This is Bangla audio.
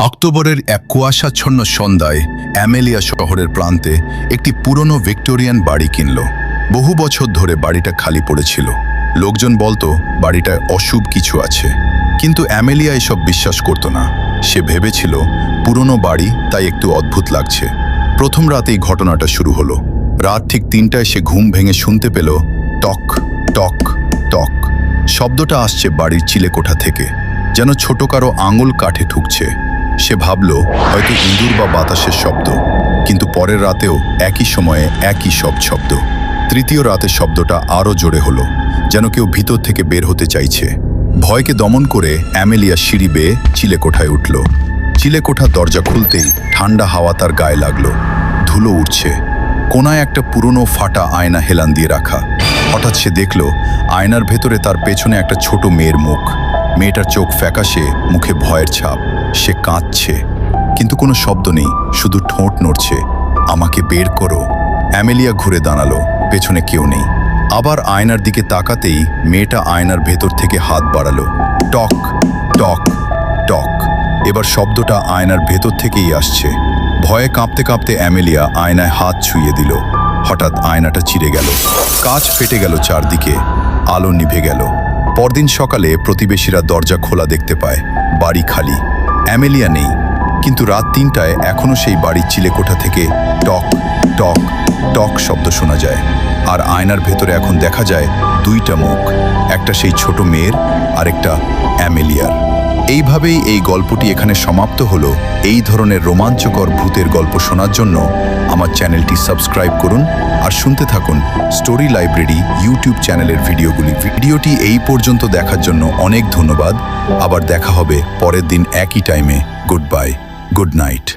অক্টোবরের এক কুয়াশাচ্ছন্ন সন্ধ্যায় অ্যামেলিয়া শহরের প্রান্তে একটি পুরনো ভিক্টোরিয়ান বাড়ি কিনল। বহু বছর ধরে বাড়িটা খালি পড়েছিল। লোকজন বলতো বাড়িটায় অশুভ কিছু আছে, কিন্তু অ্যামেলিয়া এসব বিশ্বাস করত না। সে ভেবেছিল পুরনো বাড়ি, তাই একটু অদ্ভুত লাগছে। প্রথম রাতেই ঘটনাটা শুরু হলো। রাত ঠিক 3টায় সে ঘুম ভেঙে শুনতে পেল টক টক টক। শব্দটা আসছে বাড়ির চিলেকোঠা থেকে, যেন ছোট কারো আঙুল কাঠে ঠুকছে। সে ভাবল হয়তো ইঁদুর বা বাতাসের শব্দ, কিন্তু পরের রাতেও একই সময়ে একই সব শব্দ। তৃতীয় রাতে শব্দটা আরও জোরে হলো, যেন কেউ ভিতর থেকে বের হতে চাইছে। ভয়কে দমন করে অ্যামেলিয়া সিঁড়ি বেয়ে চিলেকোঠায় উঠল। চিলেকোঠার দরজা খুলতেই ঠান্ডা হাওয়া তার গায়ে লাগলো। ধুলো উঠছে। কোনায় একটা পুরনো ফাটা আয়না হেলান দিয়ে রাখা। হঠাৎ সে দেখল আয়নার ভেতরে তার পেছনে একটা ছোট মেয়ের মুখ। মেয়েটার চোখ ফ্যাকাশে, মুখে ভয়ের ছাপ। সে কাঁদছে, কিন্তু কোনো শব্দ নেই, শুধু ঠোঁট নড়ছে। আমাকে বের করো। অ্যামেলিয়া ঘুরে দাঁড়ালো, পেছনে কেউ নেই। আবার আয়নার দিকে তাকাতেই মেয়েটা আয়নার ভেতর থেকে হাত বাড়ালো। টক টক টক। এবার শব্দটা আয়নার ভেতর থেকেই আসছে। ভয়ে কাঁপতে কাঁপতে অ্যামেলিয়া আয়নায় হাত ছুঁয়ে দিল। হঠাৎ আয়নাটা চিরে গেল, কাঁচ ফেটে গেল, চারদিকে আলো নিভে গেল। পরদিন সকালে প্রতিবেশীরা দরজা খোলা দেখতে পায়, বাড়ি খালি। অ্যামেলিয়া নেই, কিন্তু রাত 3টায় এখনও সেই বাড়ির চিলেকোঠা থেকে টক টক টক শব্দ শোনা যায়। আর আয়নার ভেতরে এখন দেখা যায় 2টা মুখ, একটা সেই ছোট মেয়ের, আর একটা অ্যামেলিয়ার। এইভাবেই এই গল্পটি এখানে সমাপ্ত হলো। এই ধরনের রোমাঞ্চকর ভূতের গল্প শোনার জন্য আমার চ্যানেলটি সাবস্ক্রাইব করুন আর শুনতে থাকুন স্টোরি লাইব্রেরি ইউটিউব চ্যানেলের ভিডিওটি এই পর্যন্ত দেখার জন্য অনেক ধন্যবাদ। আবার দেখা হবে পরের দিন একই টাইমে। Good bye, good night.